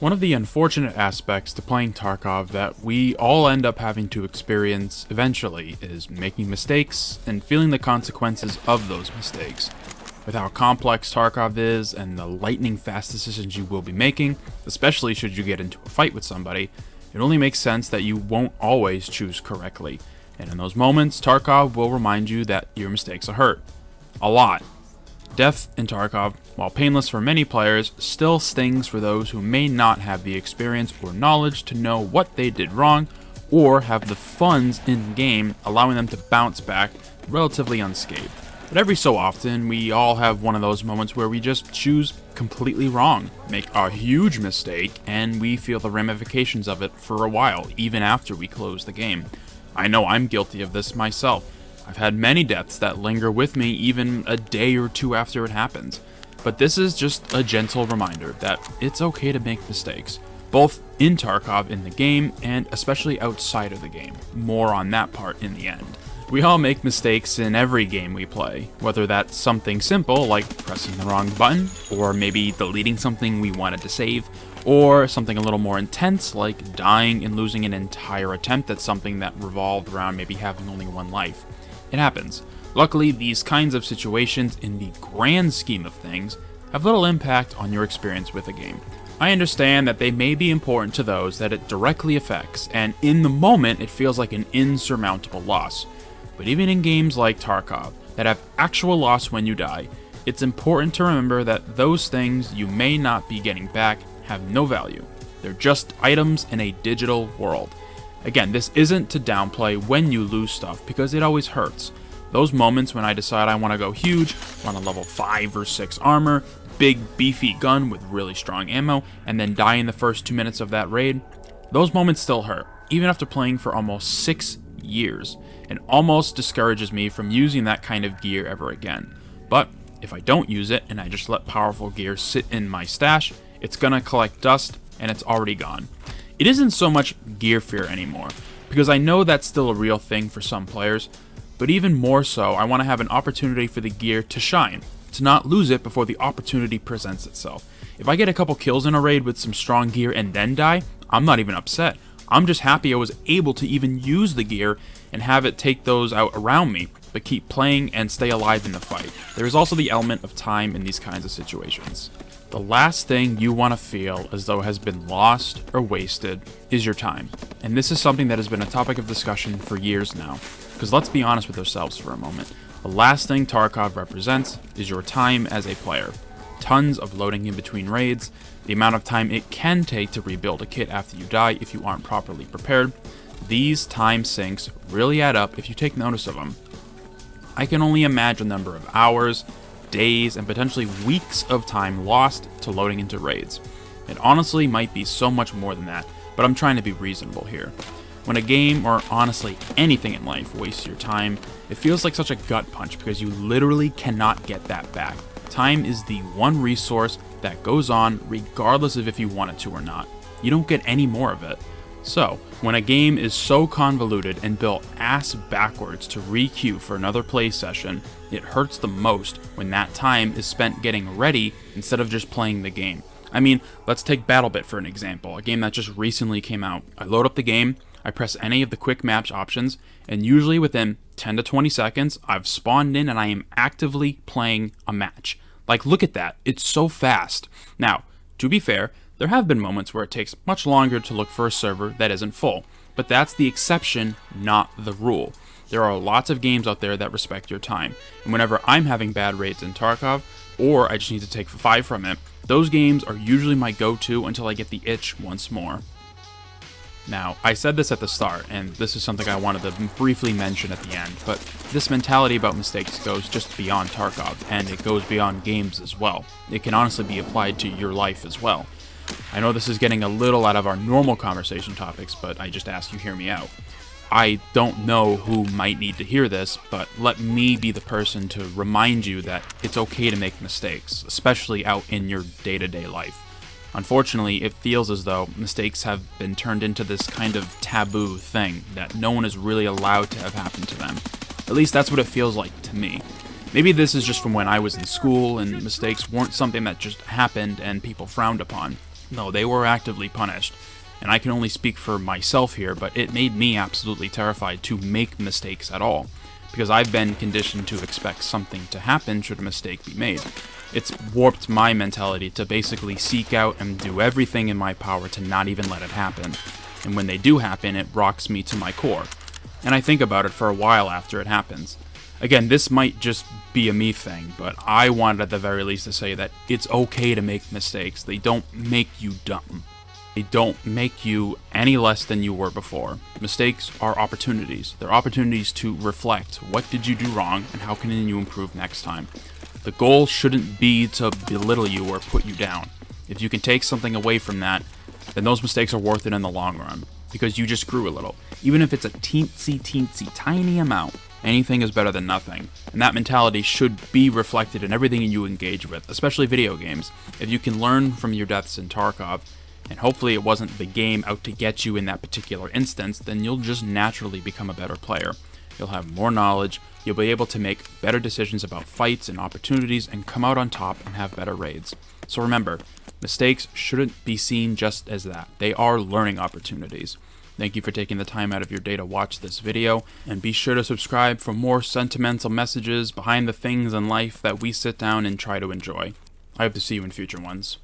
One of the unfortunate aspects to playing Tarkov that we all end up having to experience eventually is making mistakes and feeling the consequences of those mistakes. With how complex Tarkov is and the lightning fast decisions you will be making, especially should you get into a fight with somebody, it only makes sense that you won't always choose correctly. And in those moments, Tarkov will remind you that your mistakes are hurt. A lot. Death in Tarkov, while painless for many players, still stings for those who may not have the experience or knowledge to know what they did wrong, or have the funds in-game allowing them to bounce back relatively unscathed. But every so often, we all have one of those moments where we just choose completely wrong, make a huge mistake, and we feel the ramifications of it for a while, even after we close the game. I know I'm guilty of this myself. I've had many deaths that linger with me even a day or two after it happens. But this is just a gentle reminder that it's okay to make mistakes, both in Tarkov in the game and especially outside of the game. More on that part in the end. We all make mistakes in every game we play, whether that's something simple like pressing the wrong button, or maybe deleting something we wanted to save, or something a little more intense like dying and losing an entire attempt at something that revolved around maybe having only one life. It happens. Luckily, these kinds of situations, in the grand scheme of things, have little impact on your experience with a game. I understand that they may be important to those that it directly affects, and in the moment it feels like an insurmountable loss. But even in games like Tarkov, that have actual loss when you die, it's important to remember that those things you may not be getting back have no value. They're just items in a digital world. Again, this isn't to downplay when you lose stuff, because it always hurts. Those moments when I decide I want to go huge, run a level 5 or 6 armor, big beefy gun with really strong ammo, and then die in the first 2 minutes of that raid, those moments still hurt, even after playing for almost 6 years, and almost discourages me from using that kind of gear ever again. But if I don't use it, and I just let powerful gear sit in my stash, it's gonna collect dust, and it's already gone. It isn't so much gear fear anymore, because I know that's still a real thing for some players, but even more so, I want to have an opportunity for the gear to shine, to not lose it before the opportunity presents itself. If I get a couple kills in a raid with some strong gear and then die, I'm not even upset. I'm just happy I was able to even use the gear and have it take those out around me, but keep playing and stay alive in the fight. There is also the element of time in these kinds of situations. The last thing you want to feel as though has been lost or wasted is your time. And this is something that has been a topic of discussion for years now. Because let's be honest with ourselves for a moment. The last thing Tarkov represents is your time as a player. Tons of loading in between raids, the amount of time it can take to rebuild a kit after you die if you aren't properly prepared. These time sinks really add up if you take notice of them. I can only imagine the number of hours, days, and potentially weeks of time lost to loading into raids. It honestly might be so much more than that, but I'm trying to be reasonable here. When a game, or honestly anything in life, wastes your time, it feels like such a gut punch because you literally cannot get that back. Time is the one resource that goes on regardless of if you want it to or not. You don't get any more of it. So, when a game is so convoluted and built ass backwards to re-queue for another play session, it hurts the most when that time is spent getting ready instead of just playing the game. I mean, let's take BattleBit for an example, a game that just recently came out. I load up the game, I press any of the quick match options, and usually within 10 to 20 seconds, I've spawned in and I am actively playing a match. Like, look at that, it's so fast. Now, to be fair, there have been moments where it takes much longer to look for a server that isn't full, but that's the exception, not the rule. There are lots of games out there that respect your time, and whenever I'm having bad raids in Tarkov, or I just need to take 5 from it, those games are usually my go-to until I get the itch once more. Now, I said this at the start, and this is something I wanted to briefly mention at the end, but this mentality about mistakes goes just beyond Tarkov, and it goes beyond games as well. It can honestly be applied to your life as well. I know this is getting a little out of our normal conversation topics, but I just ask you hear me out. I don't know who might need to hear this, but let me be the person to remind you that it's okay to make mistakes, especially out in your day-to-day life. Unfortunately, it feels as though mistakes have been turned into this kind of taboo thing that no one is really allowed to have happen to them. At least that's what it feels like to me. Maybe this is just from when I was in school and mistakes weren't something that just happened and people frowned upon. No, they were actively punished. And I can only speak for myself here, but it made me absolutely terrified to make mistakes at all, because I've been conditioned to expect something to happen should a mistake be made. It's warped my mentality to basically seek out and do everything in my power to not even let it happen. And when they do happen, it rocks me to my core. And I think about it for a while after it happens. Again, this might just be a me thing, but I wanted at the very least to say that it's okay to make mistakes. They don't make you dumb. They don't make you any less than you were before. Mistakes are opportunities. They're opportunities to reflect. What did you do wrong, and how can you improve next time? The goal shouldn't be to belittle you or put you down. If you can take something away from that, then those mistakes are worth it in the long run, because you just grew a little. Even if it's a teensy tiny amount, anything is better than nothing. And that mentality should be reflected in everything you engage with, especially video games. If you can learn from your deaths in Tarkov, and hopefully it wasn't the game out to get you in that particular instance, then you'll just naturally become a better player. You'll have more knowledge, you'll be able to make better decisions about fights and opportunities, and come out on top and have better raids. So remember, mistakes shouldn't be seen just as that. They are learning opportunities. Thank you for taking the time out of your day to watch this video, and be sure to subscribe for more sentimental messages behind the things in life that we sit down and try to enjoy. I hope to see you in future ones.